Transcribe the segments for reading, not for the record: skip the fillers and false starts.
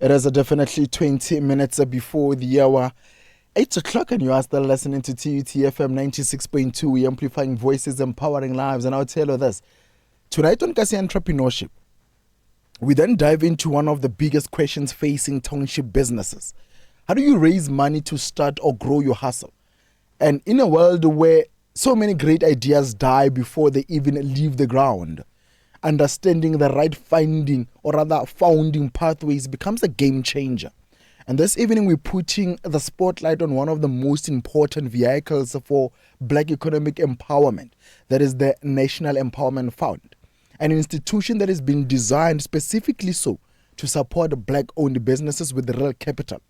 It is definitely 20 minutes before the hour 8 o'clock, and you are still listening to TUTFM 96.2. We amplifying voices, empowering lives. And I'll tell you this. Tonight on Kasi Entrepreneurship, we then dive into one of the biggest questions facing township businesses. How do you raise money to start or grow your hustle? And in a world where so many great ideas die before they even leave the ground, understanding the right founding pathways becomes a game changer. And this evening we're putting the spotlight on one of the most important vehicles for Black economic empowerment. That is the National Empowerment Fund, an institution that has been designed specifically so to support Black-owned businesses with real capital.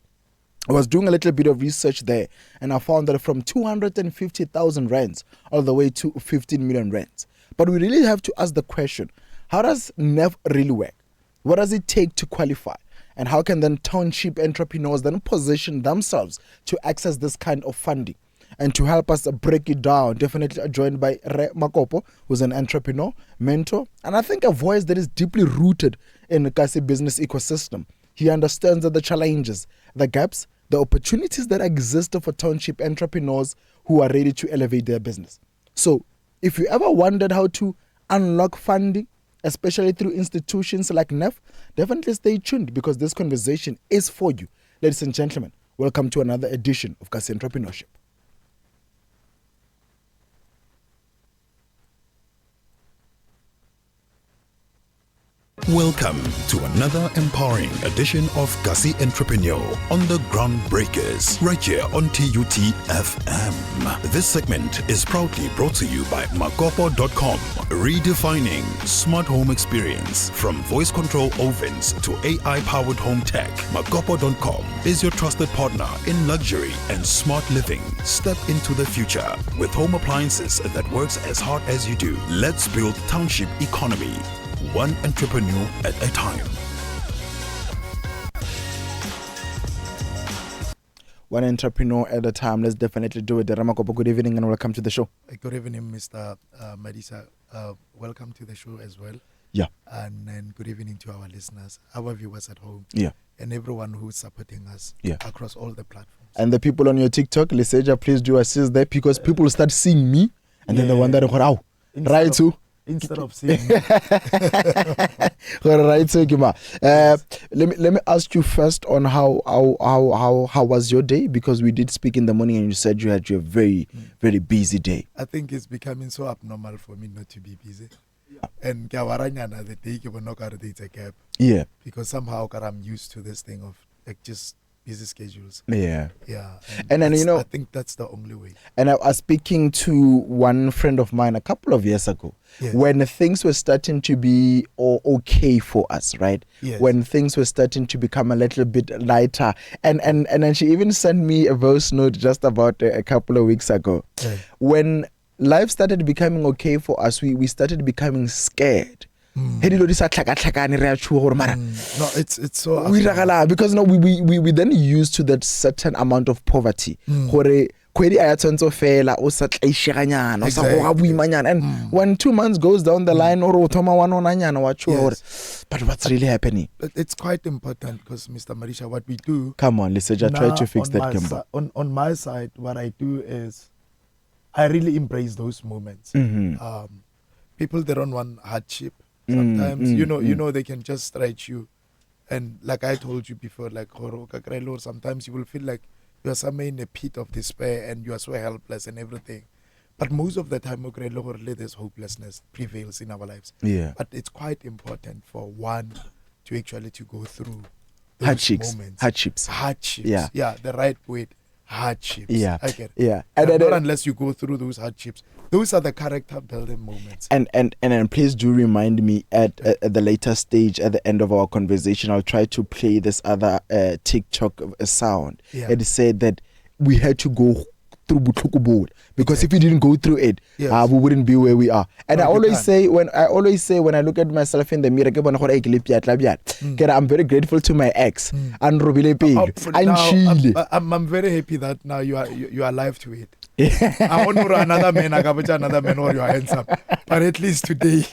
I was doing a little bit of research there, and I found that from 250,000 rands all the way to 15 million rands. But we really have to ask the question, how does NEF really work? What does it take to qualify? And how can then township entrepreneurs then position themselves to access this kind of funding? And to help us break it down, definitely joined by Makopo, who's an entrepreneur, mentor, and I think a voice that is deeply rooted in the Kasi business ecosystem. He understands the challenges, the gaps, the opportunities that exist for township entrepreneurs who are ready to elevate their business. So, if you ever wondered how to unlock funding, especially through institutions like NEF, definitely stay tuned because this conversation is for you. Ladies and gentlemen, welcome to another edition of Kasi Entrepreneurship. Welcome to another empowering edition of Kasi Entrepreneur on the Groundbreakers, right here on TUTFM. This segment is proudly brought to you by Makopo.com, redefining smart home experience. From voice control ovens to AI-powered home tech, Makopo.com is your trusted partner in luxury and smart living. Step into the future with home appliances that works as hard as you do. Let's build township economy, one entrepreneur at a time. One entrepreneur at a time. Let's definitely do it. Ramakopo, good evening and welcome to the show. Good evening, Mr. Madisa. Welcome to the show as well. Yeah. And then good evening to our listeners, our viewers at home. Yeah. And everyone who's supporting us across all the platforms. And the people on your TikTok, Liseja, please do assist there because people start seeing me and then they wonder, oh, right too. Instead of seeing right, so let me ask you first on how was your day, because we did speak in the morning and you said you had your very busy day. I think it's becoming so abnormal for me not to be busy. And the day it's a gap. Yeah. Because somehow I'm used to this thing of like just busy schedules. Yeah. And then I think that's the only way. And I was speaking to one friend of mine a couple of years ago. Yes. When things were starting to be okay for us, right? Yes. When things were starting to become a little bit lighter. And then she even sent me a voice note just about a couple of weeks ago. Yeah. When life started becoming okay for us, we started becoming scared. No, it's so because we then used to that certain amount of poverty. And when 2 months goes down the line, but what's really happening? It's quite important because, Mr. Marisha, what we do. Come on, Liseja, try to fix that, Kimba. On my side, what I do is I really embrace those moments. People, they don't want hardship. Sometimes, you know, they can just stretch you. And like I told you before, like, sometimes you will feel like you are somewhere in a pit of despair and you are so helpless and everything. But most of the time, this hopelessness prevails in our lives. Yeah. But it's quite important for one to actually to go through those moments. Hardships. Yeah, the right word. Hardships. Yeah. I get it. Yeah. And not unless you go through those hardships. Those are the character building moments. And please do remind me at the later stage, at the end of our conversation, I'll try to play this other TikTok sound. Yeah. It said that we had to go through Butluku board because if we didn't go through it, we wouldn't be where we are. And I always say when I look at myself in the mirror, I'm very grateful to my ex and I'm very happy that now you are alive to it. I want to run another man or you are handsome, but at least today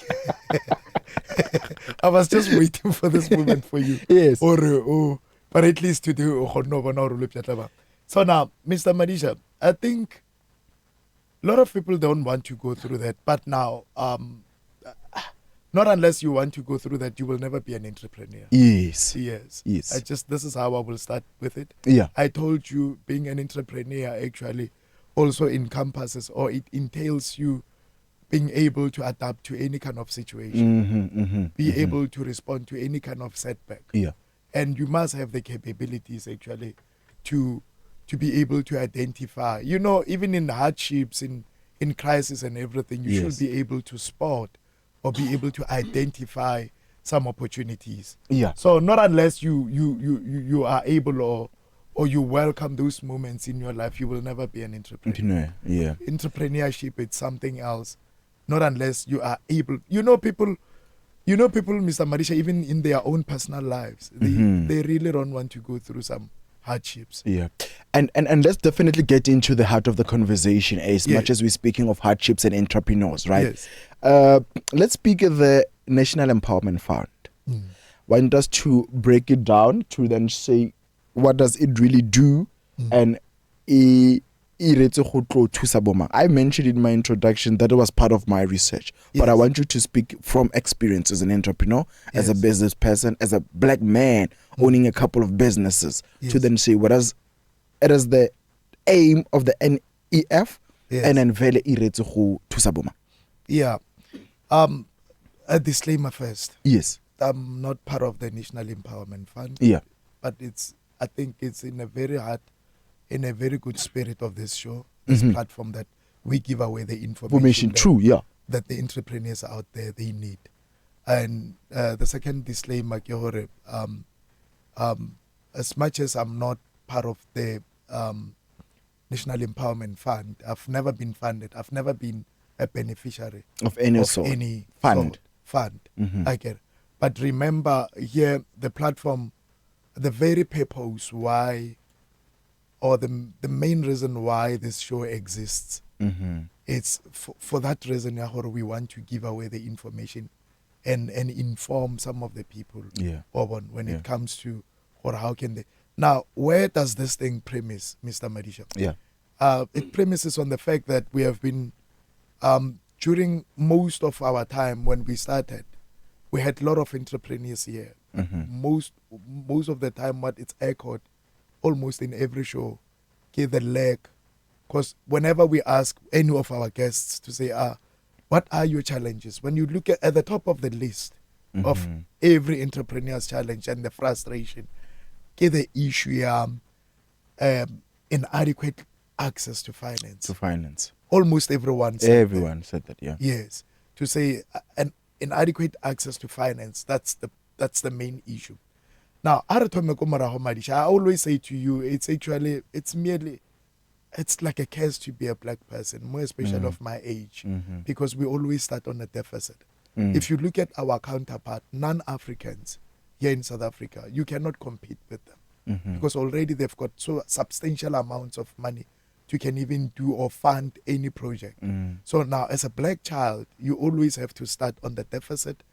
I was just waiting for this moment for you. Yes. Or but at least to do. So now, Mr. Madisa, I think a lot of people don't want to go through that, but now, not unless you want to go through that, you will never be an entrepreneur. Yes. This is how I will start with it. Yeah. I told you being an entrepreneur actually also encompasses, or it entails you being able to adapt to any kind of situation, be able to respond to any kind of setback. Yeah. And you must have the capabilities actually to be able to identify, even in hardships, in crisis and everything, you should be able to spot or be able to identify some opportunities. Yeah. So not unless you are able or you welcome those moments in your life, you will never be an entrepreneur. Yeah. Entrepreneurship, it's something else. Not unless you are able, people, Mr. Marisha, even in their own personal lives, they really don't want to go through some hardships. Yeah. And let's definitely get into the heart of the conversation as much as we're speaking of hardships and entrepreneurs, right? Yes. Let's speak of the National Empowerment Fund. Want us to break it down to then say, what does it really do? And I mentioned in my introduction that it was part of my research, but I want you to speak from experience as an entrepreneur, as a business person, as a black man owning a couple of businesses, to then say it is the aim of the NEF and then vele to saboma. Yeah. A disclaimer first. Yes. I'm not part of the National Empowerment Fund. Yeah. But I think it's in a very good spirit of this show, this platform, that we give away the information that the entrepreneurs out there, they need. And the second disclaimer, as much as I'm not part of the National Empowerment Fund, I've never been funded. I've never been a beneficiary of any fund. I get it. But remember here, the platform, the very purpose why, or the main reason why this show exists, it's for that reason we want to give away the information and inform some of the people when it comes to, or how can they. Now, where does this thing premise, Mr. Madisha? It premises on the fact that we have been, during most of our time when we started, we had a lot of entrepreneurs here. Most of the time, what it's echoed almost in every show, give the leg. Because whenever we ask any of our guests to say, what are your challenges? When you look at the top of the list of every entrepreneur's challenge and the frustration, give the issue inadequate access to finance. Almost everyone said that, yeah. Yes. To say an inadequate access to finance, that's the main issue. Now, I always say to you, it's like a curse to be a black person, more especially of my age, because we always start on a deficit. If you look at our counterpart, non-Africans here in South Africa, you cannot compete with them because already they've got so substantial amounts of money to can even do or fund any project. So now, as a black child, you always have to start on the deficit.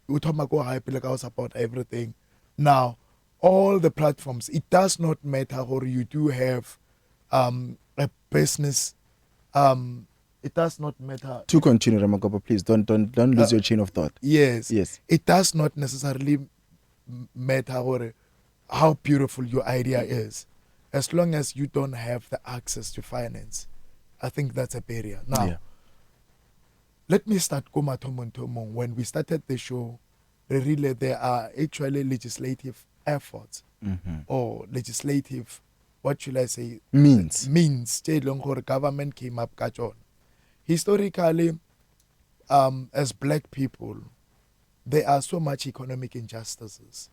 About everything. Now, all the platforms, it does not matter or you do have a business. It does not matter. To continue, Ramakopo, please don't lose your chain of thought. Yes. It does not necessarily matter or how beautiful your idea is, as long as you don't have the access to finance. I think that's a barrier. Now, let me start Tomon. When we started the show, really there are actually legislative efforts or legislative, what should I say? Means. Government came up on. Historically, as black people, there are so much economic injustices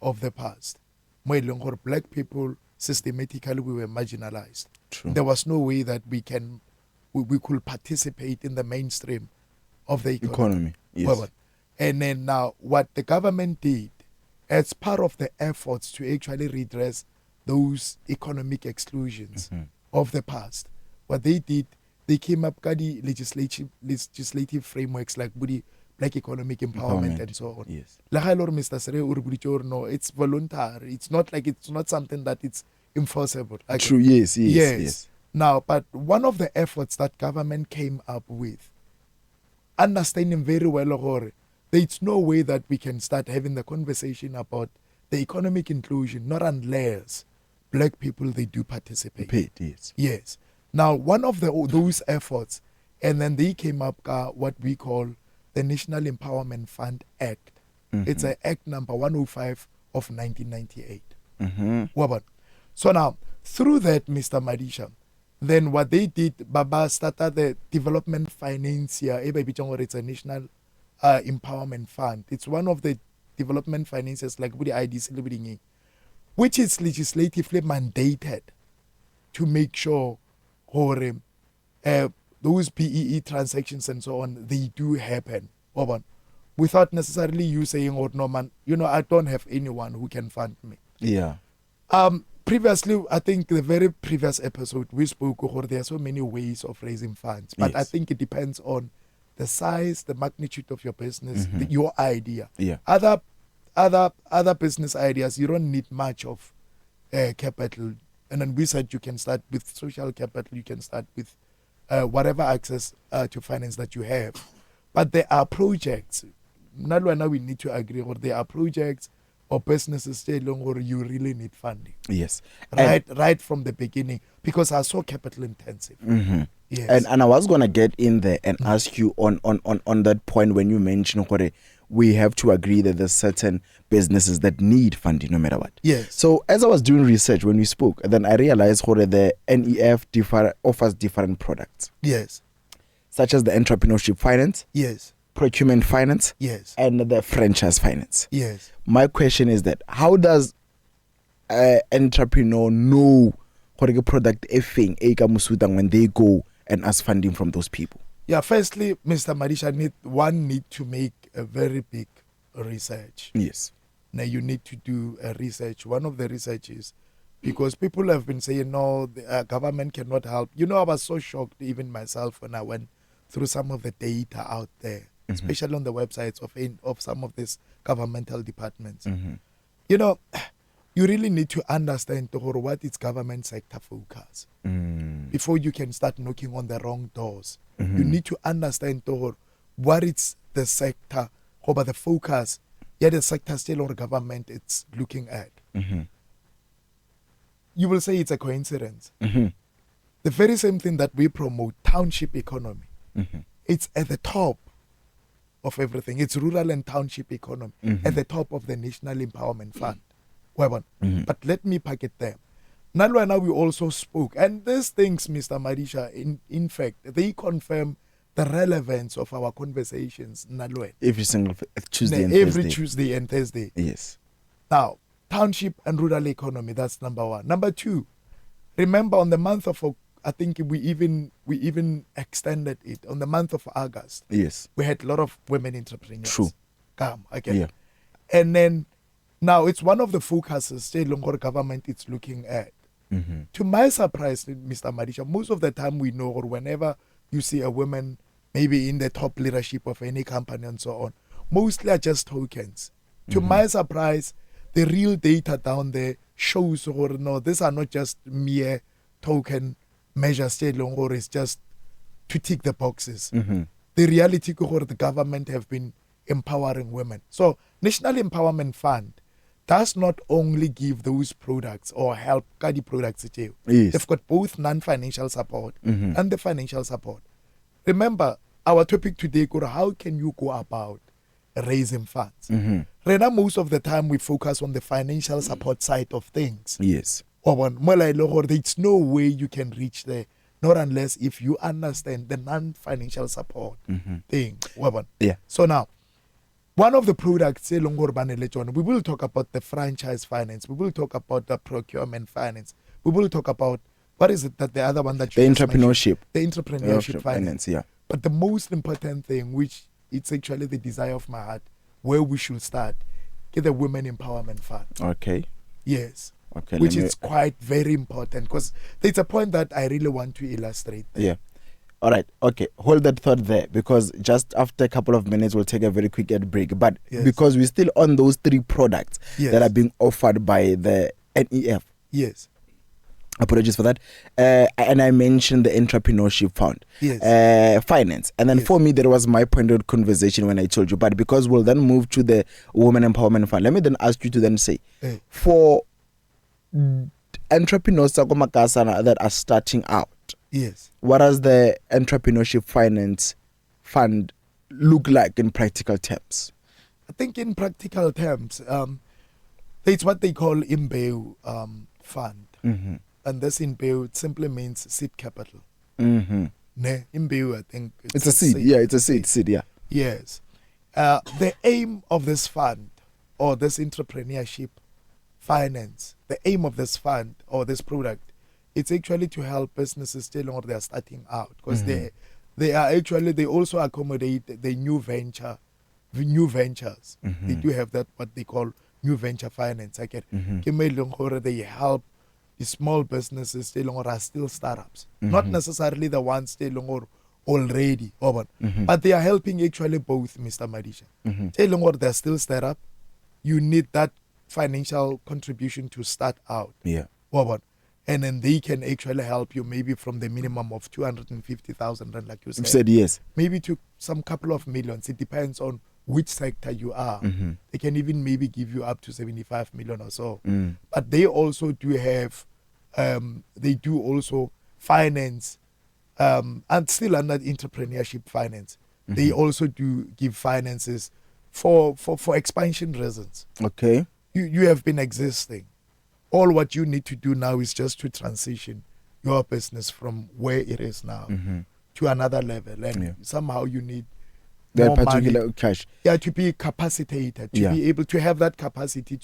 of the past. Black people, systematically, we were marginalized. True. There was no way that we could participate in the mainstream of the economy. Yes. And then now, what the government did, as part of the efforts to actually redress those economic exclusions of the past, what they did, they came up with the legislative frameworks like black economic empowerment and so on. Yes. Le ga e le gore Mr. Sere o re boditse gore no, it's voluntary. It's not something that it's enforceable. Like, True. Yes. Now, but one of the efforts that government came up with, understanding very well gore, there's no way that we can start having the conversation about the economic inclusion, not unless black people, they do participate. Yes. Now, one of those efforts, and then they came up what we call the National Empowerment Fund Act. It's an Act number 105 of 1998. So now, through that, Mr. Madisa, then what they did, Baba started the development finance here. It's a National Empowerment Fund. It's one of the development finances like the IDC, which is legislatively mandated to make sure those PEE transactions and so on, they do happen. Without necessarily you saying, oh no man, I don't have anyone who can fund me. Yeah. Previously, I think the very previous episode, we spoke about there are so many ways of raising funds. But I think it depends on the size, the magnitude of your business, your idea. Yeah. Other business ideas, you don't need much of capital. And then we said you can start with social capital, you can start with whatever access to finance that you have. But there are projects, not right now we need to agree, or there are projects or businesses stay long or you really need funding. Yes. Right from the beginning, because are so capital intensive. Yes. And I was gonna get in there and ask you on that point when you mentioned we have to agree that there's certain businesses that need funding no matter what. Yes. So as I was doing research when we spoke, then I realized the NEF offers different products. Yes. Such as the entrepreneurship finance. Yes. Procurement finance. Yes. And the franchise finance. Yes. My question is that how does an entrepreneur know what a product when they go and ask funding from those people? Yeah, firstly, Mr. Madisha, need to make a very big research. Yes. Now you need to do a research. One of the research is because people have been saying, no, the government cannot help. I was so shocked, even myself, when I went through some of the data out there, especially on the websites of some of these governmental departments. You really need to understand what is government sector focus before you can start knocking on the wrong doors. You need to understand what is the sector, or the focus, the sector still or government it's looking at. You will say it's a coincidence. The very same thing that we promote, township economy, it's at the top of everything. It's rural and township economy at the top of the National Empowerment Fund. But let me pack it there. Now we also spoke, and these things, Mr. Madisha, in fact, they confirm the relevance of our conversations. Every single Tuesday and every Thursday. Tuesday and Thursday. Yes. Now, township and rural economy, that's number one. Number two, remember on the month of, I think we even extended it on the month of August. Yes. We had a lot of women entrepreneurs. True. Come again. Yeah. And then now it's one of the focuses state Longor government it's looking at. To my surprise, Mr. Madisha, most of the time we know, or whenever you see a woman maybe in the top leadership of any company and so on, mostly are just tokens. To my surprise, the real data down there shows, or no, these are not just mere token measures, or it's just to tick the boxes. The reality or the government have been empowering women. So National Empowerment Fund does not only give those products or help Kadi products. Yes. They've got both non-financial support and the financial support. Remember, our topic today, how can you go about raising funds? Right now, most of the time we focus on the financial support side of things. Yes. There's no way you can reach there, not unless if you understand the non-financial support thing. Yeah. So now, one of the products, we will talk about the franchise finance. We will talk about the procurement finance. We will talk about, what is it that the other one that you The entrepreneurship. The entrepreneurship finance. Yeah. But the most important thing, which it's actually the desire of my heart, where we should start, get the Women Empowerment Fund. Okay. Yes. Okay. Which is quite very important, because there's a point that I really want to illustrate there. Yeah. All right. Okay. Hold that thought there, because just after a couple of minutes, we'll take a very quick ad break. But Yes. because we're still on those 3 products Yes. that are being offered by the NEF. Yes. Apologies for that. And I mentioned the Entrepreneurship Fund. Yes. Finance. And then Yes. for me, that was my point of conversation when I told you. But because we'll then move to the Women Empowerment Fund, let me then ask you to then say, for entrepreneurs that are starting out, Yes. what does the Entrepreneurship Finance Fund look like in practical terms? I think in practical terms, it's what they call Imbeu fund. Mm-hmm. And this Imbeu, it simply means seed capital. Mm-hmm. Ne, Imbeu, I think It's a seed. Yeah, it's a seed. Yeah. Yes. The aim of this fund, or this entrepreneurship finance, the aim of this fund or this product, it's actually to help businesses still when they are starting out, because they also accommodate the new ventures. Mm-hmm. They do have that, what they call new venture finance. They help the small businesses still are still startups, not necessarily the ones still or already, but they are helping actually both, Mr. Madisa. They're still startup. You need that financial contribution to start out. Yeah. And then they can actually help you maybe from the minimum of 250,000 rand, like you You said. said yes. Maybe to some couple of millions. It depends on which sector you are. They can even maybe give you up to 75 million or so. But they also do have, they do also finance, and still under entrepreneurship finance. They also do give finances for expansion reasons. Okay. You have been existing. All what you need to do now is just to transition your business from where it is now to another level. And somehow you need That more particular money. cash. Yeah, to be capacitated, to be able to have that capacity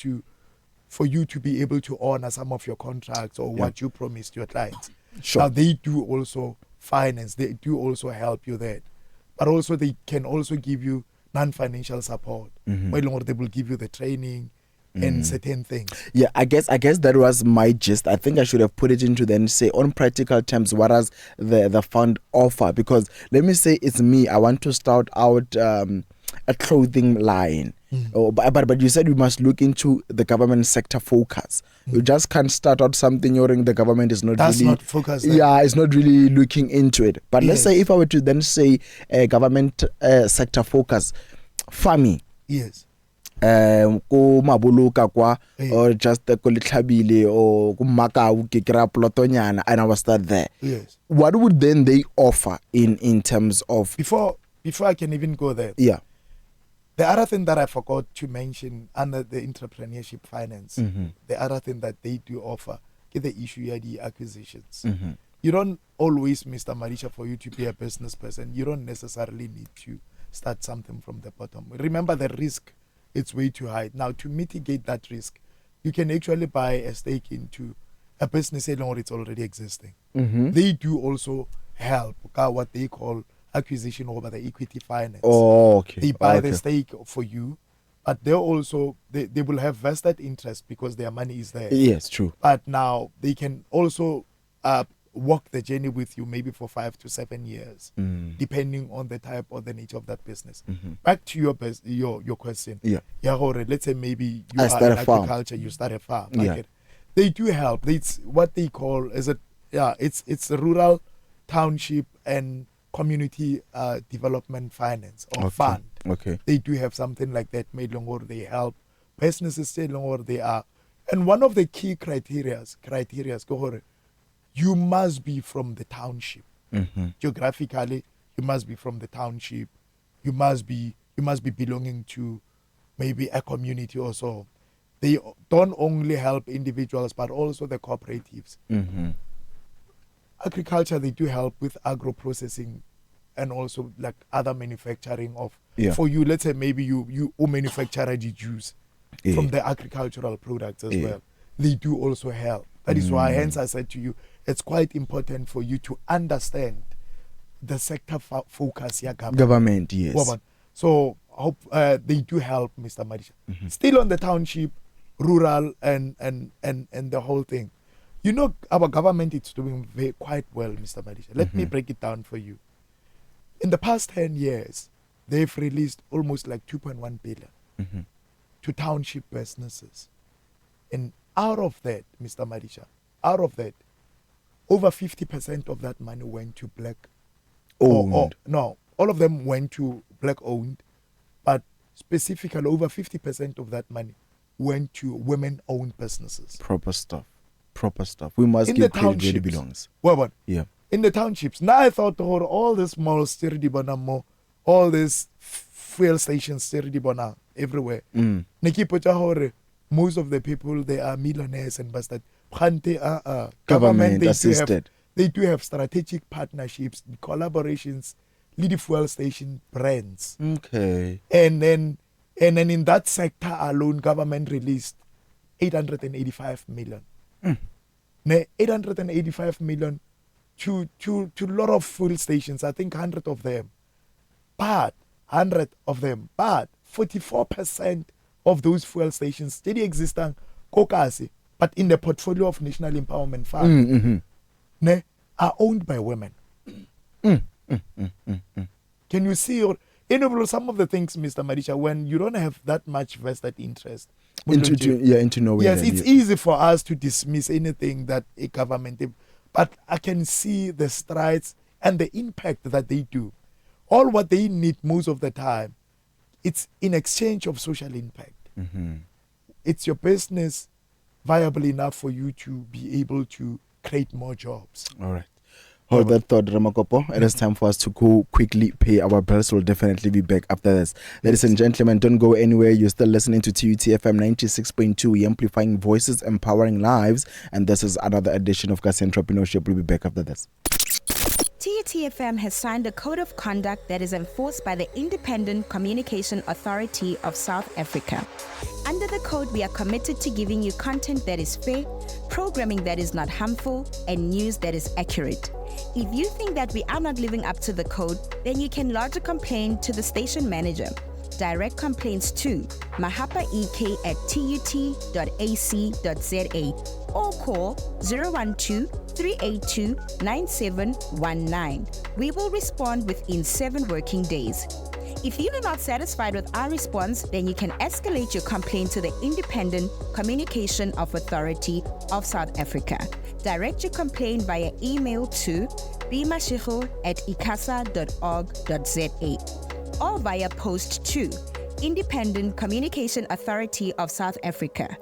for you to be able to honor some of your contracts or what you promised your clients. Sure. Now they do also finance, they do also help you there. But also they can also give you non-financial support. Where they will give you the training and certain things. Yeah, I guess that was my gist. I think I should have put it into then say on practical terms, what does the fund offer? Because let me say it's me. I want to start out a clothing line. But you said we must look into the government sector focus. You just can't start out something during the government is not That's really not focused there. Yeah, it's not really looking into it. But let's say if I were to then say government sector focus, farming. Yes. Ko mabuluka kwa or just ko Litlhabile or ko Makau ke kra plotonyana, and I was start there. Yes. What would then they offer in terms of Before I can even go there. Yeah. The other thing that I forgot to mention under the entrepreneurship finance, the other thing that they do offer is the issue of the acquisitions. You don't always, Mr. Marisha, for you to be a business person, you don't necessarily need to start something from the bottom. Remember, the risk, it's way too high. Now, to mitigate that risk, you can actually buy a stake into a business or it's already existing. They do also help what they call acquisition over the equity finance. Oh, okay. They buy the stake for you, but they also they will have vested interest because their money is there. Yes, true. But now they can also walk the journey with you maybe for 5 to 7 years, depending on the type or the nature of that business. Back to your question. Yeah. Let's say maybe you I are start in a farm. agriculture, you start a farm. Yeah. They do help. It's what they call it's rural, township and community development finance or fund. Okay. They do have something like that made long, or they help businesses stay long, or they are. And one of the key criteria, you must be from the township. Geographically, you must be from the township. You must be belonging to maybe a community or so. They don't only help individuals, but also the cooperatives. Agriculture, they do help with agro processing and also like other manufacturing of for you. Let's say maybe you manufacture the juice from the agricultural products as well. They do also help. That is why, hence I said to you, it's quite important for you to understand the sector focus. Government, yes. So hope they do help, Mr. Madisha. Still on the township, rural, and the whole thing. You know, our government is doing quite well, Mr. Madisha. Let me break it down for you. In the past 10 years, they've released almost like 2.1 billion to township businesses. And out of that, Mr. Madisa, out of that, over 50% of that money went to black Owned. no, all of them went to black owned, but specifically over 50% of that money went to women owned businesses. Proper stuff. We must In give the credit where it townships. belongs. What? Yeah. In the townships. Now I thought all these malls, all these fuel stations, everywhere. Most of the people, they are millionaires and bastard. Government they assisted. They do have strategic partnerships, collaborations, lead fuel station brands. Okay. And then in that sector alone, government released 885 million. Ne 885 million to a lot of fuel stations. I think 100 of them. But 44% of those fuel stations still exist kokasi, but in the portfolio of National Empowerment Fund, ne, are owned by women. Can you see some of the things, Mr. Madisa, when you don't have that much vested interest into knowing? Yes, it's easy for us to dismiss anything that a government, but I can see the strides and the impact that they do. All what they need most of the time, it's in exchange of social impact. It's your business viable enough for you to be able to create more jobs. All right. Hold that thought, Ramakopo. It is time for us to go quickly pay our bills. We'll definitely be back after this. Ladies and gentlemen, don't go anywhere. You're still listening to TUTFM 96.2, amplifying voices, empowering lives. And this is another edition of Kasi Entrepreneurship. We'll be back after this. TUTFM has signed a code of conduct that is enforced by the Independent Communication Authority of South Africa. Under the code, we are committed to giving you content that is fair, programming that is not harmful, and news that is accurate. If you think that we are not living up to the code, then you can lodge a complaint to the station manager. Direct complaints to mahapaek@tut.ac.za or call 012-382-9719. We will respond within 7 working days. If you are not satisfied with our response, then you can escalate your complaint to the Independent Communication Authority of South Africa. Direct your complaint via email to bmashego@icasa.org.za or via post to Independent Communication Authority of South Africa,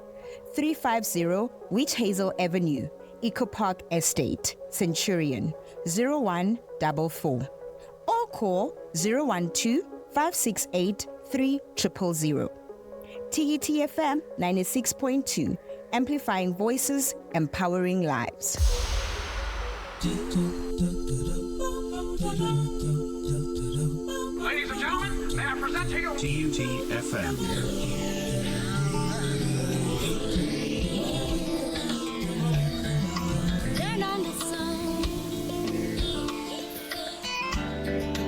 350 Witch Hazel Avenue, Eco Park Estate, Centurion, 0144. Or call 012-568-3000. TUTFM 96.2, amplifying voices, empowering lives. Ladies and gentlemen, may I present to you TUTFM. Turn on the song,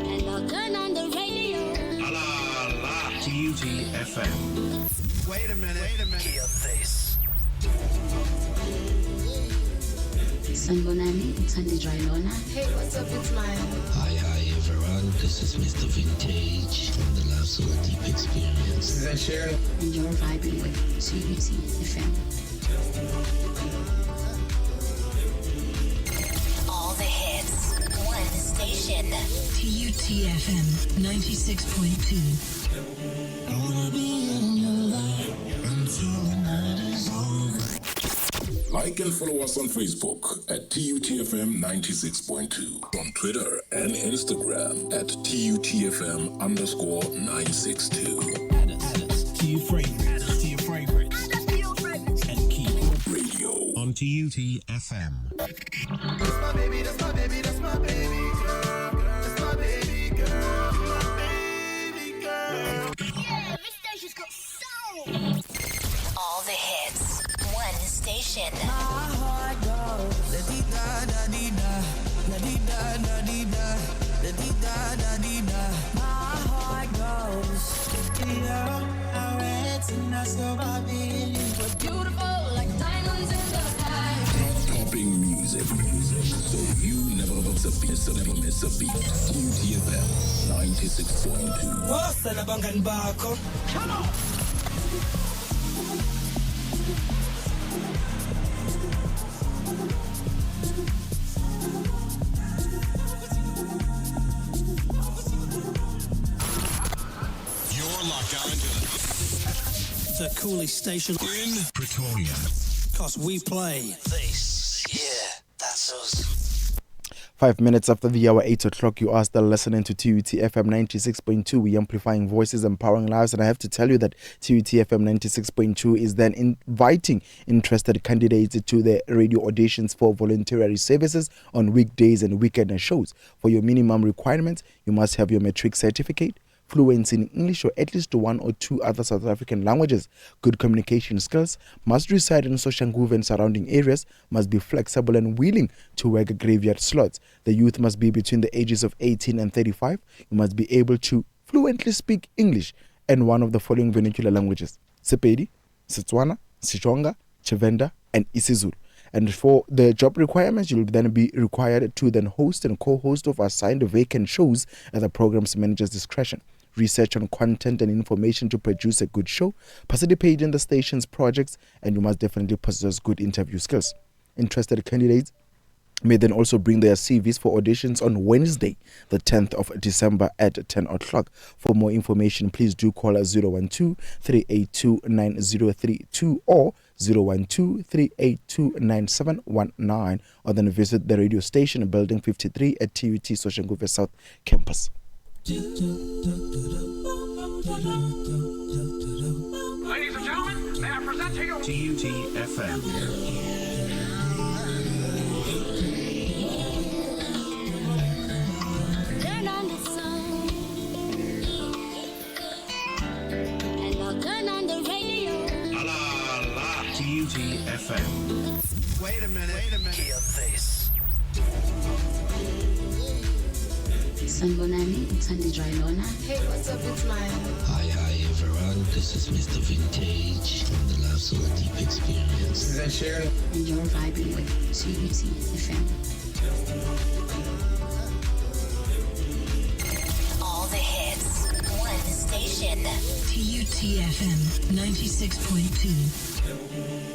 and I'll turn on the radio. TUTFM. Wait a minute. Hear this. Sanbonani, Sandy Drylona. Hey, what's up? It's Maya. Hi everyone, this is Mr. Vintage from the Love Soul Deep Experience. Is that Sharon? And you're vibing with TUTFM. All the hits, one station. TUTFM 96.2. I wanna be in your life until the night is over. Like and follow us on Facebook at TUTFM 96.2, on Twitter and Instagram at TUTFM_962. Add us to your favorites, and keep Radio On TUTFM. That's my baby, that's my baby, that's my baby girl. That's my baby girl, my baby girl. Yeah, this station's got soul. All the hits, one station. My heart goes la-dee-da, da-dee-da, la-dee-da, da-dee-da, la-dee-da, da-dee-da. My heart goes We're beautiful like diamonds in the sky. Pumping music. music. So you never miss a beat. TUTFM 96.2. Come on! You're locked on to the coolest station in Pretoria. Cause we play this. Yeah, that's us. 5 minutes after the hour, 8 o'clock, you are still listening to TUTFM 96.2. We amplifying voices, empowering lives. And I have to tell you that TUTFM 96.2 is then inviting interested candidates to the radio auditions for voluntary services on weekdays and weekend shows. For your minimum requirements, you must have your matric certificate, fluency in English or at least one or two other South African languages, good communication skills, must reside in Soshanguve and surrounding areas, must be flexible and willing to work graveyard slots. The youth must be between the ages of 18 and 35. You must be able to fluently speak English and one of the following vernacular languages: Sepedi, Setswana, Setsonga, Tshivenda, and isiZulu. And for the job requirements, you'll then be required to then host and co-host of assigned vacant shows at the program's manager's discretion. Research on content and information to produce a good show, participate in the station's projects, and you must definitely possess good interview skills. Interested candidates may then also bring their CVs for auditions on Wednesday, the 10th of December at 10 o'clock. For more information, please do call us 012-382-9032 or 012-382-9719, or then visit the radio station, Building 53 at TUT Soshanguve South Campus. Ladies and gentlemen, may I present to you TUTFM. Turn on the sun, and I'll turn on the radio. TUTFM. Wait a minute. Hear this. Sanibonani, uThandi Draylona. Hey, what's up? It's Maya. Hi everyone, this is Mr. Vintage from the Love Soul Deep Experience. Is that Sharon? And you're vibing with TUT FM. All the hits, one station. TUTFM 96.2.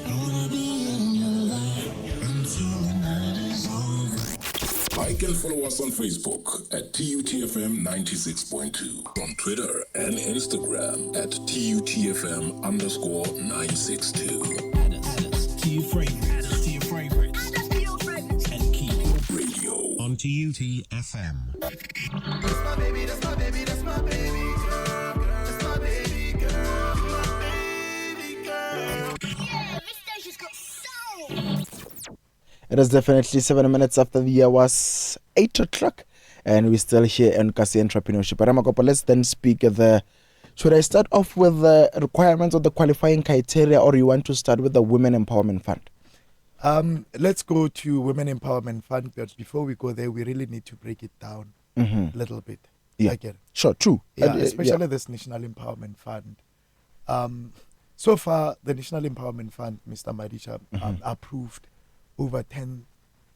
I wanna be in your life until the night is over. Like and follow us on Facebook at TUTFM 96.2, on Twitter and Instagram at TUTFM_962. Add us to your favorites. And keep Radio On TUTFM. That's my baby, that's my baby, that's my baby girl. That's my baby girl, my baby girl. Yeah, this station's got soul. It is definitely 7 minutes after the hour, 8 o'clock, and we're still here on Kasi Entrepreneurship. Makopo, let's then speak should I start off with the requirements of the qualifying criteria, or you want to start with the Women Empowerment Fund? Let's go to Women Empowerment Fund, but before we go there, we really need to break it down a little bit. Yeah. I get it. Sure, true. Yeah, especially this National Empowerment Fund. So far, the National Empowerment Fund, Mr. Madisa, approved over 10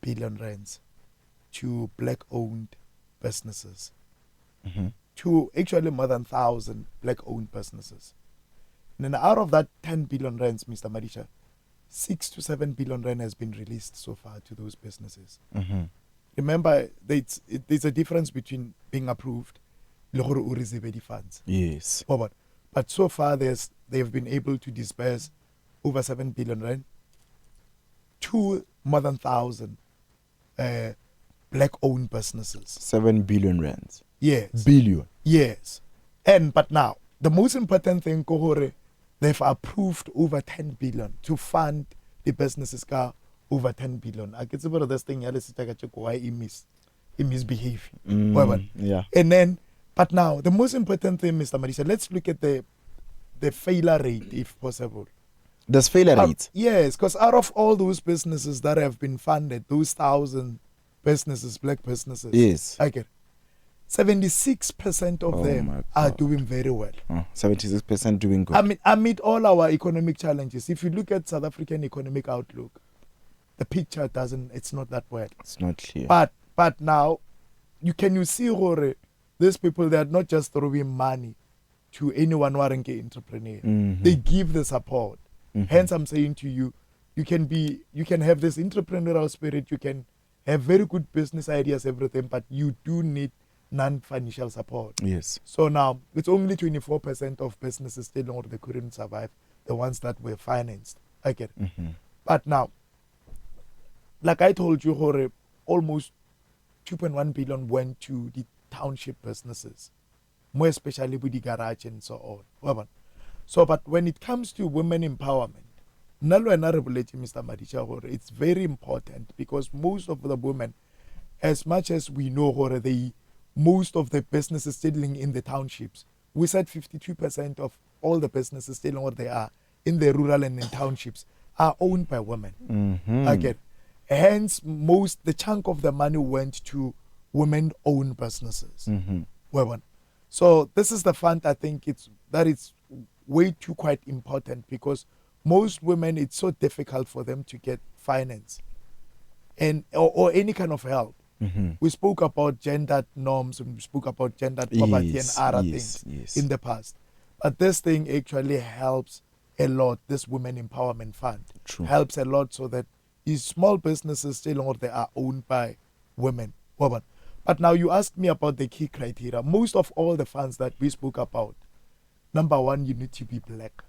billion rands to black-owned businesses. To actually more than 1,000 black-owned businesses. And then out of that 10 billion rands, Mr. Madisha, 6 to 7 billion rand has been released so far to those businesses. Remember, there's a difference between being approved and receiving the funds. Yes. But so far, they've been able to disperse over 7 billion rand to more than 1,000 black-owned businesses. 7 billion rands. Yes. Billion. Yes. But now, the most important thing, they've approved over 10 billion to fund the businesses over 10 billion. I get about this thing, why he misbehaving. Yeah. But now, the most important thing, Mr. Marisa, let's look at the failure rate, if possible. There's failure rate? Yes, because out of all those businesses that have been funded, those 1,000 businesses, black businesses, yes, I get 76% of them are doing very well. 76% doing good. Amid all our economic challenges, if you look at South African economic outlook, the picture doesn't, it's not that word. It's not clear. But now, you see gore, these people, they are not just throwing money to anyone who are an entrepreneur. They give the support. Hence, I'm saying to you, you can have this entrepreneurial spirit, you can have very good business ideas, everything, but you do need non-financial support. Yes. So now, it's only 24% of businesses still or they couldn't survive, the ones that were financed. I get it. But now, like I told you, Hore, almost 2.1 billion went to the township businesses, more especially with the garage and so on. So, but when it comes to women empowerment, Mr. Madisa, Hore, it's very important because most of the women, as much as we know, Hore, most of the businesses still in the townships, we said 52% of all the businesses still where they are in the rural and in townships are owned by women. Again, hence the chunk of the money went to women-owned businesses. So this is the fund. I think it's way too quite important because most women, it's so difficult for them to get finance and or any kind of help. We spoke about gendered norms and we spoke about gendered poverty and other things in the past. But this thing actually helps a lot. This Women Empowerment Fund helps a lot so that these small businesses still they are owned by women. But now you asked me about the key criteria. Most of all the funds that we spoke about, number one, you need to be black.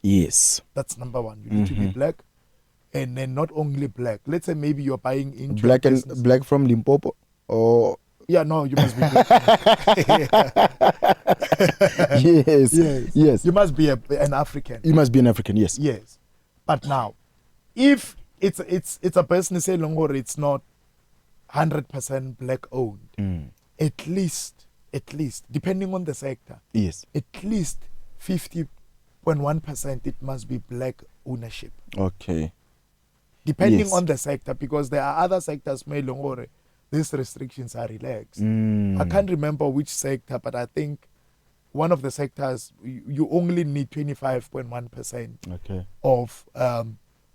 Yes. That's number one. You need to be black. And then not only black. Let's say maybe you're buying into black and black from Limpopo or yeah, no, you must be black. Yes. You must be an African. You must be an African, yes. Yes. But now, if it's a business or it's not 100% black owned, at least depending on the sector, yes, at least 50.1% it must be black ownership. Okay. Depending on the sector, because there are other sectors where these restrictions are relaxed. I can't remember which sector, but I think one of the sectors you only need 25.1% of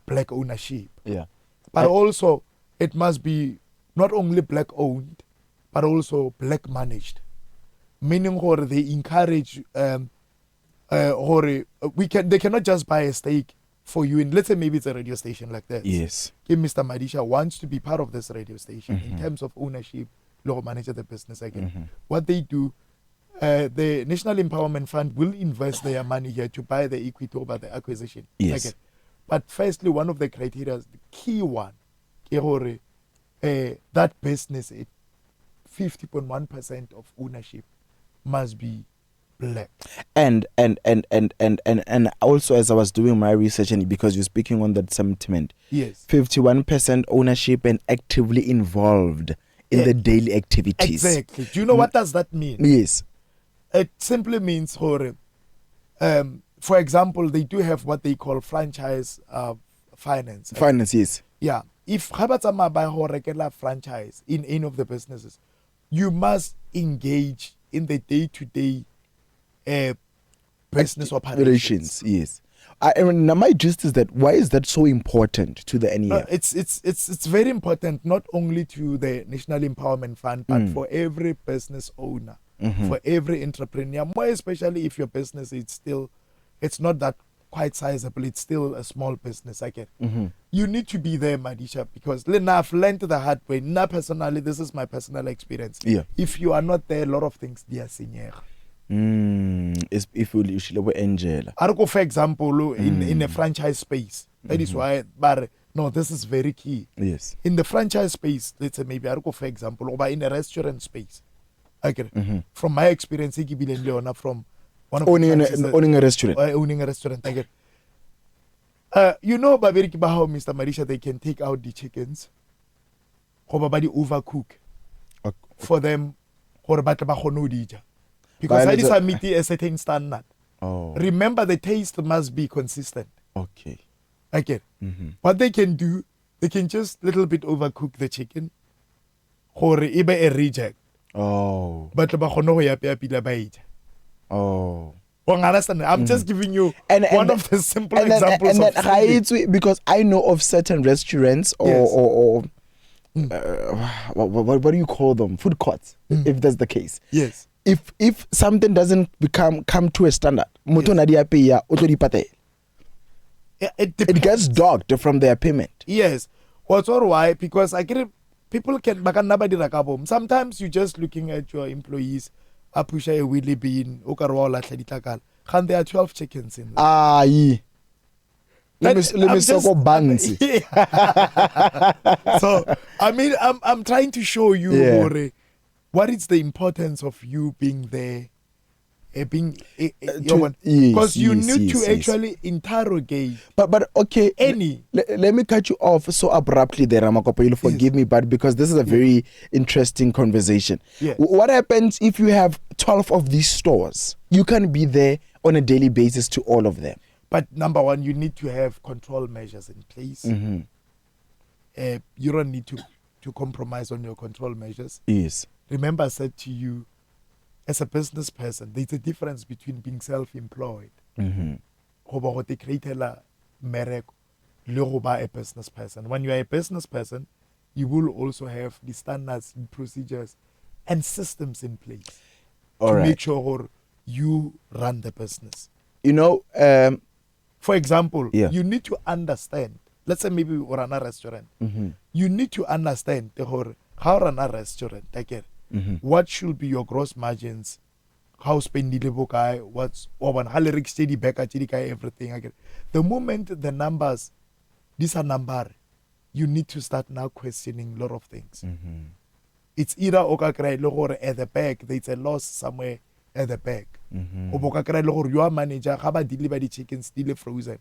black ownership. Yeah. But also it must be not only black owned, but also black managed. Meaning they encourage they cannot just buy a stake for you in, let's say maybe it's a radio station like that. Yes. If Mr. Madisa wants to be part of this radio station in terms of ownership, local manager the business again. What they do, the National Empowerment Fund will invest their money here to buy the equity over the acquisition. Yes. Again. But firstly, one of the criteria, the key one, that business, 50.1% of ownership must be black. And also, as I was doing my research, and because you're speaking on that sentiment, yes, 51% ownership and actively involved in the daily activities. Exactly. Do you know what does that mean? Yes. It simply means, for example, they do have what they call franchise finance. Finance, yes. Yeah. If Habatsama buy a franchise in any of the businesses, you must engage in the day-to-day business operations. Yes. Now my gist is that why is that so important to the NEF? It's very important not only to the National Empowerment Fund, but for every business owner, for every entrepreneur, more especially if your business it's not that quite sizable, it's still a small business. You need to be there, Madisha, because I've learned the hard way. Personally, this is my personal experience. Yeah. If you are not there, a lot of things they are senior. If you were Angela. Argo, for example, in a franchise space. That is why, but no, this is very key. Yes. In the franchise space, let's say maybe Argo, for example, or in a restaurant space. From my experience, from one of owning a restaurant. Owning a restaurant. You know, how Mr. Marisha, they can take out the chickens, overcook for them, because that is a meet a certain standard. Remember, the taste must be consistent. Okay. What they can do, they can just little bit overcook the chicken, or a reject. Oh. But Understand? I'm just giving you one of the simple examples and then because I know of certain restaurants or what do you call them? Food courts, if that's the case. Yes. If something doesn't come to a standard, it gets docked from their payment. Yes. What's or why? Because I get it, people can sometimes you're just looking at your employees, apusha a willy bean, and there are 12 chickens in there. Yeah. Let me go buns. So I mean I'm trying to show you what is the importance of you being there, because you need to actually interrogate. But okay, let me cut you off so abruptly there, Makopo. You'll forgive me, but because this is a very interesting conversation. Yes. What happens if you have 12 of these stores? You can be there on a daily basis to all of them. But number one, you need to have control measures in place. You don't need to compromise on your control measures. Yes. Remember, I said to you, as a business person, there's a difference between being self-employed, a business person. When you are a business person, you will also have the standards, procedures, and systems in place to make sure you run the business. You know, for example, you need to understand. Let's say maybe we run a restaurant. You need to understand how run a restaurant. What should be your gross margins? How spend the guy? What's everything? The moment the numbers, these are number, you need to start now questioning a lot of things. It's either at the back, there's a loss somewhere at the back. Your manager, how about deliver the chicken still frozen?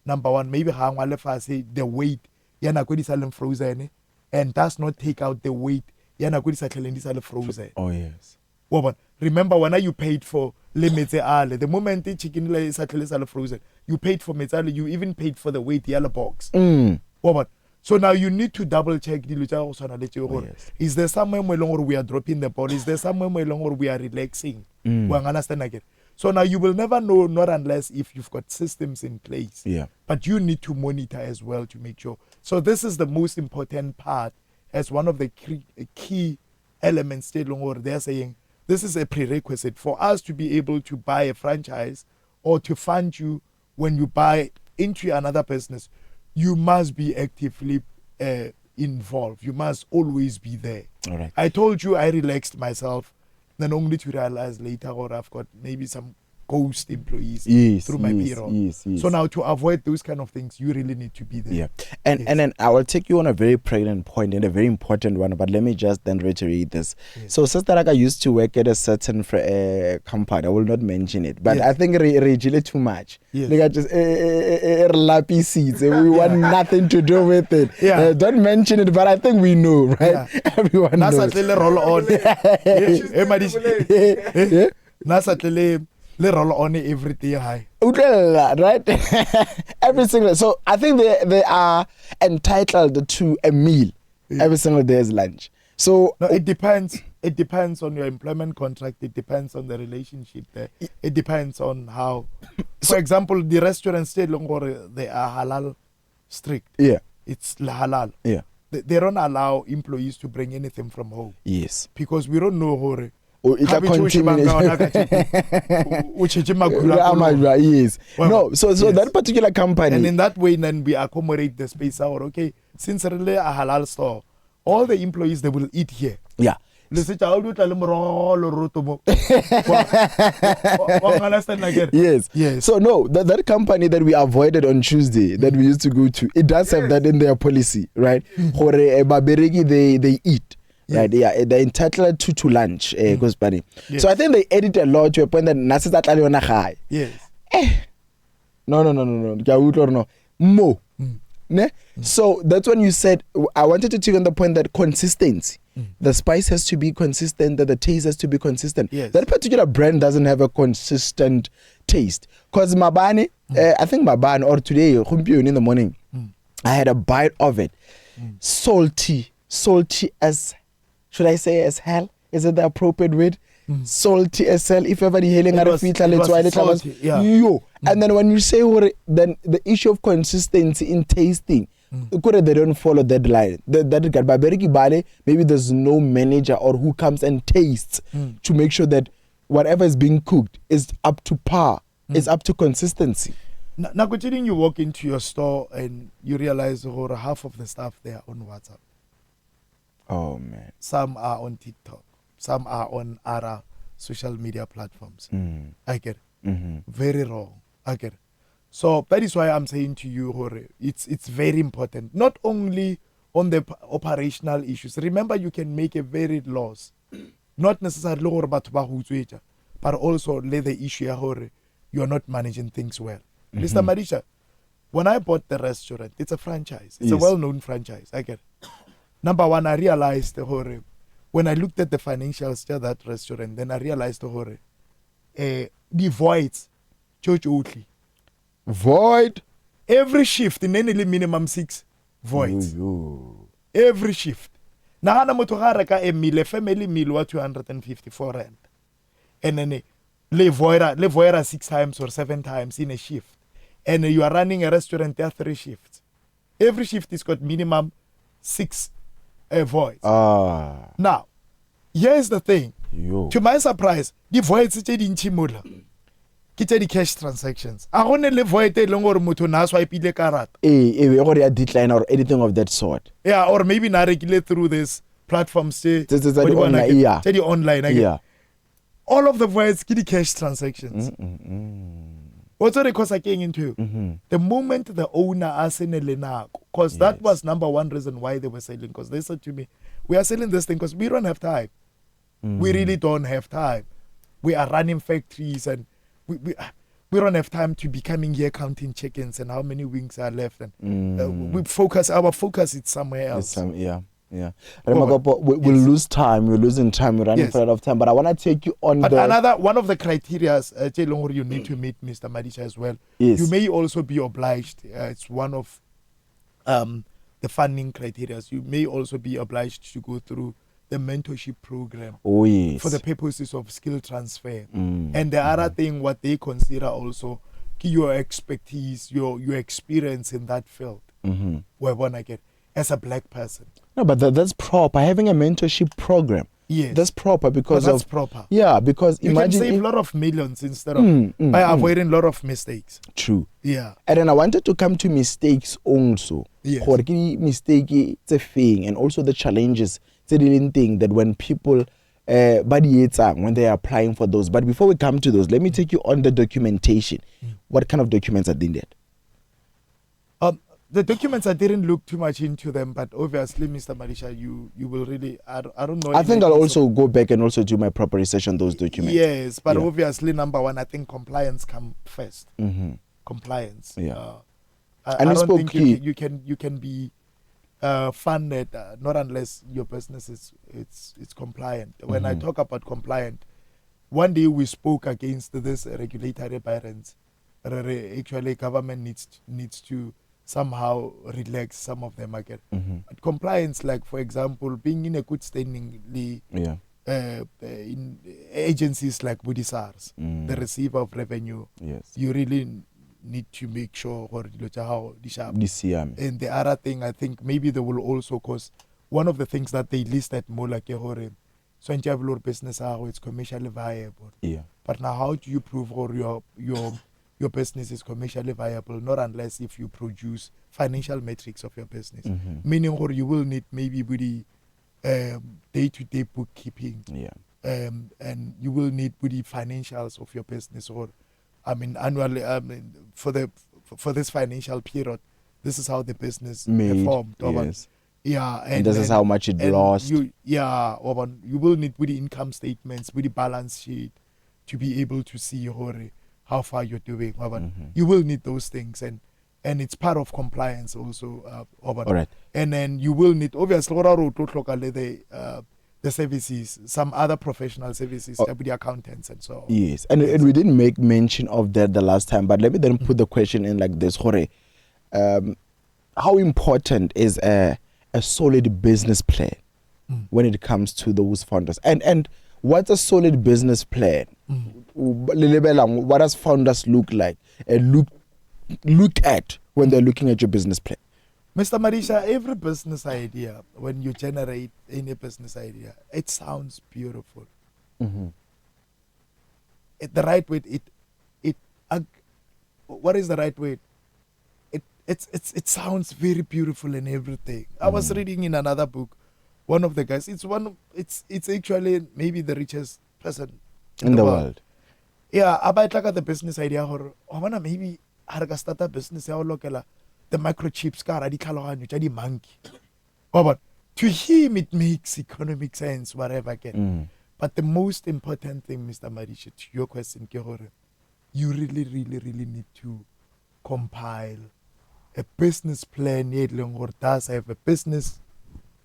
Number one, maybe how say the weight, selling frozen, and does not take out the weight. Frozen. Oh yes. Well, remember when you paid for the moment the chicken is frozen, you paid for metal, you even paid for the weight yellow box. Well, so now you need to double check the is there somewhere where we are dropping the ball? Is there somewhere where we are relaxing? Well, understand again. So now you will never know, not unless if you've got systems in place. Yeah. But you need to monitor as well to make sure. So this is the most important part. As one of the key elements, they're saying this is a prerequisite for us to be able to buy a franchise or to fund you when you buy into another business. You must be actively involved. You must always be there. All right. I told you I relaxed myself, then only to realize later, or I've got maybe some ghost employees through my payroll. Yes. So now to avoid those kind of things, you really need to be there. Yeah. And then I will take you on a very pregnant point and a very important one, but let me just then reiterate this. Yes. So Sister Raka used to work at a certain company. I will not mention it, but I think really too much. Yes. Like I just lappy seats. We want nothing to do with it. Don't mention it, but I think we know, right? Everyone knows. Roll on. They roll on every day high. Right? Every single. So I think they are entitled to a meal every single day as lunch. So no, it depends. It depends on your employment contract. It depends on the relationship there. It depends on how. For example, the restaurants they are halal strict. Yeah. It's halal. Yeah. They don't allow employees to bring anything from home. Yes. Because we don't know how. Yes. No, so that particular company. And in that way, then we accommodate the space out. Okay, since really a halal store, all the employees they will eat here. Yeah. Yes. So no, that company that we avoided on Tuesday that we used to go to, it does have that in their policy, right? They eat. Right, yeah, they're entitled to lunch, yes. So I think they edit a lot to a point that yes. No. Mo. Ne? So that's when you said I wanted to take on the point that consistency. The spice has to be consistent, that the taste has to be consistent. Yes. That particular brand doesn't have a consistent taste. Because Mabani, I think Mabani, or today, in the morning, I had a bite of it. Salty as, should I say as hell? Is it the appropriate word? salty SL if ever the hailing It are was- fit it was salty, yeah. and then when you say then the issue of consistency in tasting, they don't follow that line. That got by maybe there's no manager or who comes and tastes to make sure that whatever is being cooked is up to par, is up to consistency. Now, considering you walk into your store and you realize half of the stuff they are on WhatsApp. Oh man. Some are on TikTok. Some are on other social media platforms. I get it. Very wrong. I get it. So that is why I'm saying to you, Hore, it's very important. Not only on the operational issues. Remember, you can make a very loss. Not necessarily but also the issue Hore, you are not managing things well. Mr. Madisa, when I bought the restaurant, it's a franchise. It's a well-known franchise. I get it. Number one, I realized Hore, when I looked at the financials to that restaurant, then I realized Hore, the voids, church outly. Void every shift in any minimum 6 voids. Every shift. Now na motho ga reka a meal, a family meal wa 254 rand. And then le voira 6 times or 7 times in a shift. And you are running a restaurant, there are 3 shifts. Every shift is got minimum 6 voids. Now, here's the thing. To my surprise, the voids are chimula. Kita the cash transactions. I only live void longer moto na swipe ile karat. A decline or anything of that sort. Yeah, or maybe na regulate through this platforms. Online. Yeah. All of the voids get the cash transactions. What's the cost I came into? The moment the owner is in a because that was number one reason why they were selling. Because they said to me, we are selling this thing because we don't have time. We really don't have time. We are running factories and we don't have time to be coming here counting chickens and how many wings are left. And our focus is somewhere else. We'll lose time. We're losing time. We're running out of time. But I want to take you on another one of the criteria you need to meet, Mr. Madisa, as well. Yes. You may also be obliged. It's one of the funding criteria. You may also be obliged to go through the mentorship program for the purposes of skill transfer. And the other thing, what they consider also, your expertise, your experience in that field. Where one I get as a black person. No, but that's proper. Having a mentorship program. Yes. That's proper because that's proper. Yeah, because you imagine can save a lot of millions instead of by avoiding a lot of mistakes. True. Yeah. And then I wanted to come to mistakes also. Yes. Mistake it's a thing, and also the challenges. It's a little thing that when people when they are applying for those. But before we come to those, let me take you on the documentation. What kind of documents are needed? The documents, I didn't look too much into them, but obviously, Mr. Madisa, you will really, I don't know. I think I'll also go back and also do my proper research on those documents. Yes, but obviously, number one, I think compliance come first. Compliance. Yeah. I don't think you can be funded not unless your business is it's compliant. When I talk about compliant, one day we spoke against this regulatory barriers. Actually, government needs to somehow relax some of them again. But compliance, like for example, being in a good standing in agencies like Budisars, the receiver of revenue, you really need to make sure how and the other thing, I think maybe they will also, cause one of the things that they listed more like so in business how it's commercially viable. But now how do you prove your business is commercially viable, not unless if you produce financial metrics of your business. Meaning you will need maybe with the day-to-day bookkeeping. And you will need with the financials of your business, or annually for this financial period, this is how the business performed. And this is how much it lost. You will need with the income statements, with the balance sheet to be able to see how far you're doing. You will need those things, and it's part of compliance also. All right. And then you will need, obviously, the services, some other professional services, the accountants and so on. Yes, and we didn't make mention of that the last time, but let me then put the question in like this, how important is a solid business plan when it comes to those founders? And what's a solid business plan? What does founders look like and look at when they're looking at your business plan? Mr. Madisa, every business idea, when you generate any business idea, it sounds beautiful. The right way, what is the right way? It sounds very beautiful and everything. I was reading in another book, one of the guys. It's actually maybe the richest person in the world. Yeah, about like the business idea, or maybe I start a business. The microchips car, the monkey. Oh, but to him it makes economic sense, whatever again. But the most important thing, Mr. Madisha, to your question, you really need to compile a business plan or does have a business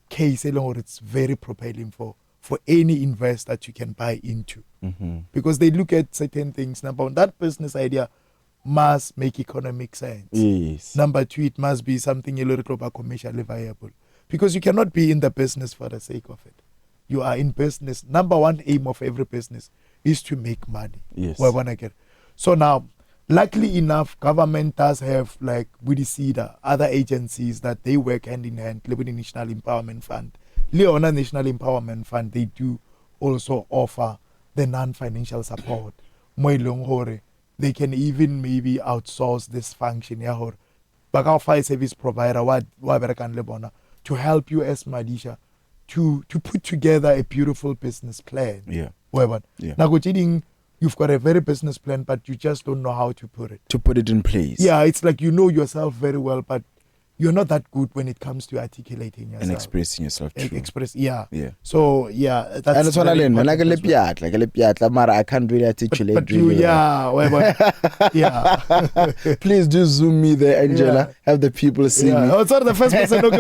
case or it's very propelling for any investor that you can buy into. Because they look at certain things. Number one, that business idea must make economic sense. Yes. Number two, it must be something a little bit commercially viable. Because you cannot be in the business for the sake of it. You are in business. Number one aim of every business is to make money. Yes. So now, luckily enough, government does have like WIDICIDA, other agencies that they work hand in hand with the National Empowerment Fund. Leona National Empowerment Fund, they do also offer the non-financial support. They can even maybe outsource this function. Baka fire service provider to help you as Madisha to put together a beautiful business plan. Yeah. Now, you've got a very business plan, but you just don't know how to put it. To put it in place. Yeah, it's like you know yourself very well, but you're not that good when it comes to articulating yourself. And expressing yourself. Yeah. So, yeah. That's what I learned. When I get I can't really articulate. But you, yeah. Please do zoom me there, Angela. Yeah. Have the people see me. Oh, sorry, the first person who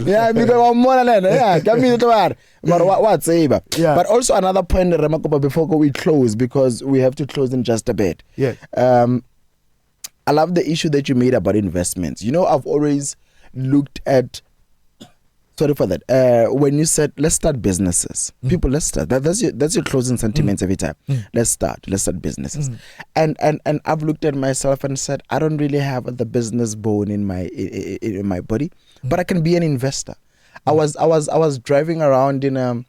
yeah, because I'm more than yeah, give me the word. But Saber? Yeah. But also another point, Ramakopa, before we close, because we have to close in just a bit. Yeah. I love the issue that you made about investments. You know, I've always looked at, sorry for that, when you said, let's start businesses. People, let's start. That's your closing sentiments every time. Let's start businesses. And I've looked at myself and said, I don't really have the business bone in my body, but I can be an investor. I was driving around in a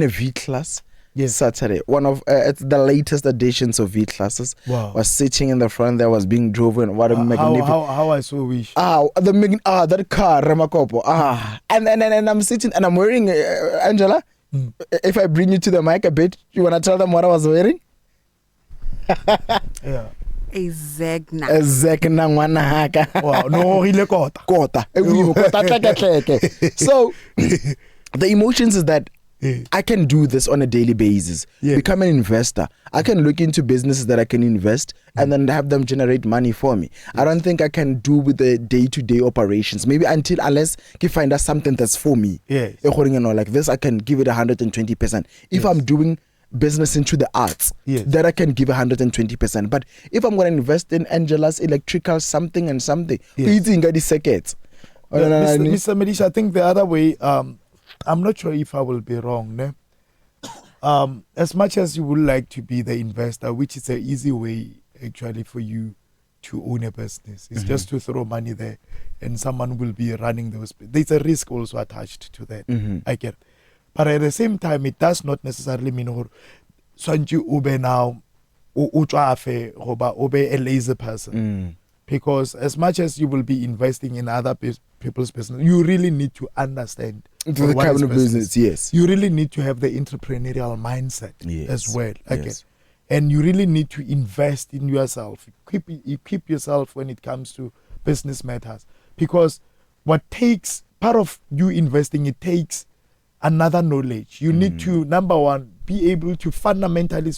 V-Class. Yes. Saturday. One of it's the latest editions of V classes. Wow. Was sitting in the front there, was being driven. What a magnificent! How I so wish. That car, Ramakopo. And I'm sitting and I'm wearing Angela. If I bring you to the mic a bit, you wanna tell them what I was wearing? Yeah. A Zegna. Wow, no, really kota. So the emotions is that I can do this on a daily basis. Become an investor. I can look into businesses that I can invest and then have them generate money for me. I don't think I can do with the day-to-day operations. Maybe unless I find out something that's for me. Yes. Like this, I can give it 120%. If I'm doing business into the arts, that I can give 120%. But if I'm going to invest in Angela's electrical something and something, Mr. Madisha, I think the other way, I'm not sure if I will be wrong. Ne? As much as you would like to be the investor, which is an easy way actually for you to own a business, it's just to throw money there and someone will be running those. There's a risk also attached to that. I get it. But at the same time, it does not necessarily mean Sanju ube now ube a lazy person. Because as much as you will be investing in other people's business, you really need to understand the kind of business. Yes, you really need to have the entrepreneurial mindset as well. Okay, and you really need to invest in yourself. Equip yourself when it comes to business matters, because what takes part of you investing, it takes another knowledge. You need to, number one, be able to fundamentally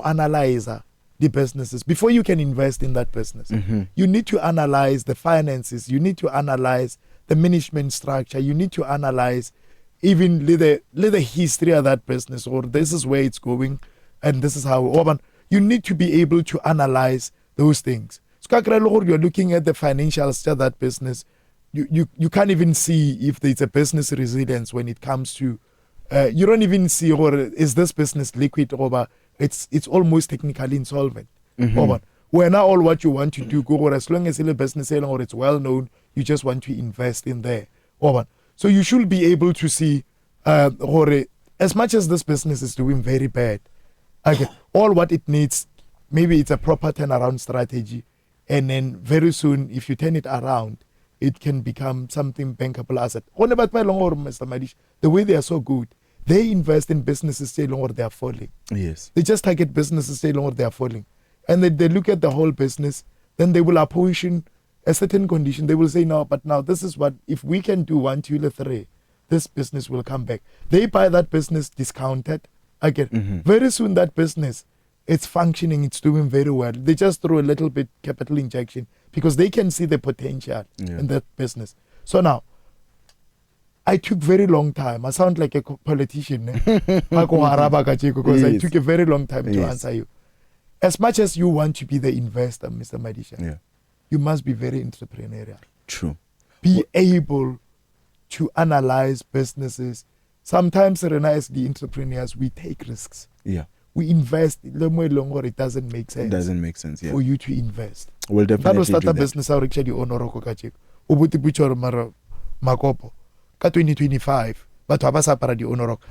analyze the businesses before you can invest in that business. You need to analyze the finances. You need to analyze the management structure. You need to analyze even the history of that business, or this is where it's going and this is how. You need to be able to analyze those things. So you're looking at the financials of that business. you can't even see if there's a business resilience when it comes to you don't even see, or is this business liquid, or it's almost technically insolvent. Where now all what you want to do, go, or as long as it's a business or it's well known, you just want to invest in there. So you should be able to see, or as much as this business is doing very bad, all what it needs, maybe it's a proper turnaround strategy, and then very soon, if you turn it around, it can become something bankable asset. The way they are so good, they invest in businesses say longer they are falling. Yes. They just target businesses say longer they are falling. And they look at the whole business, then they will apportion a certain condition. They will say, no, but now this is what, if we can do 1, 2, 3, this business will come back. They buy that business discounted. Very soon that business, it's functioning, it's doing very well. They just throw a little bit capital injection because they can see the potential in that business. So now, I took very long time. I sound like a politician. Because I took a very long time to answer you. As much as you want to be the investor, Mr. Madisa, you must be very entrepreneurial. True. Be able to analyze businesses. Sometimes, as the entrepreneurs, we take risks. We invest. It doesn't make sense. It doesn't make sense, for you to invest. We'll definitely that was start do a that. business. I actually Onoroko Kachik. Ubuti Buchor Makopo. Ka 2025. But Wabasa di Onoroko.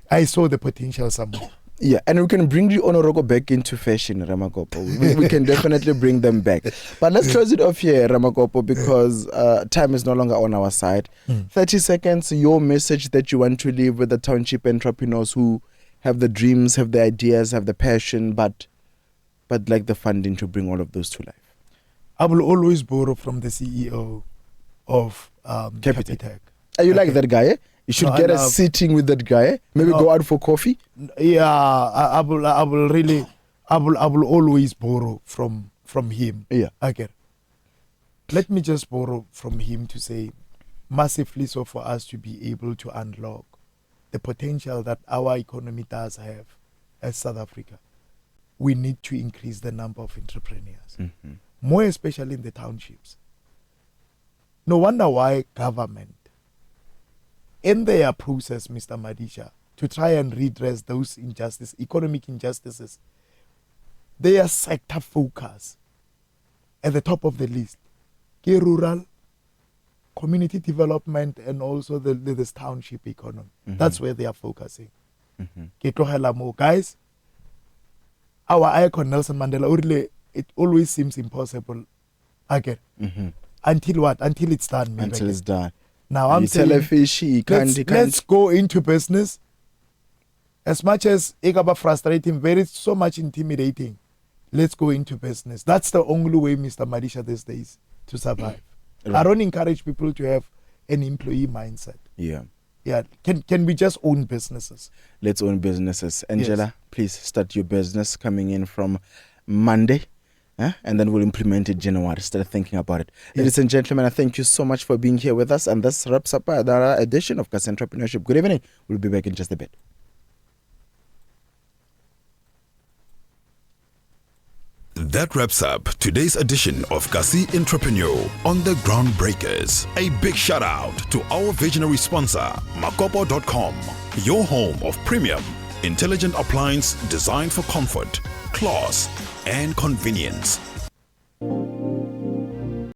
I saw the potential somewhere. Yeah, and we can bring the Onoroko back into fashion, Ramakopo. We can definitely bring them back. But let's close it off here, Ramakopo, because time is no longer on our side. 30 seconds, your message that you want to leave with the township entrepreneurs who have the dreams, have the ideas, have the passion, but like the funding to bring all of those to life. I will always borrow from the CEO of Capitec. You like that guy, eh? You should get a sitting with that guy, eh? Maybe go out for coffee. Yeah, I will always borrow from him. Yeah. Let me just borrow from him to say, massively so for us to be able to unlock the potential that our economy does have as South Africa. We need to increase the number of entrepreneurs, more especially in the townships. No wonder why government, in their process, Mr. Madisha, to try and redress those injustices, economic injustices, their sector focus at the top of the list, rural, community development, and also this township economy. That's where they are focusing. Guys, our icon Nelson Mandela, it always seems impossible. Until what? Until it's done. Maybe. Until it's done. Now I'm saying, let's go into business. As much as it's frustrating, so much intimidating, let's go into business. That's the only way, Mr. Madisha, these days to survive. I don't encourage people to have an employee mindset. Yeah. Can we just own businesses? Let's own businesses. Angela, please start your business coming in from Monday. And then we'll implement it January. Start thinking about it. Ladies and gentlemen, I thank you so much for being here with us. And this wraps up another edition of Kasi Entrepreneurship. Good evening. We'll be back in just a bit. That wraps up today's edition of Kasi Entrepreneur on the Groundbreakers. A big shout out to our visionary sponsor, Makopo.com, your home of premium, intelligent appliance designed for comfort, class, and convenience.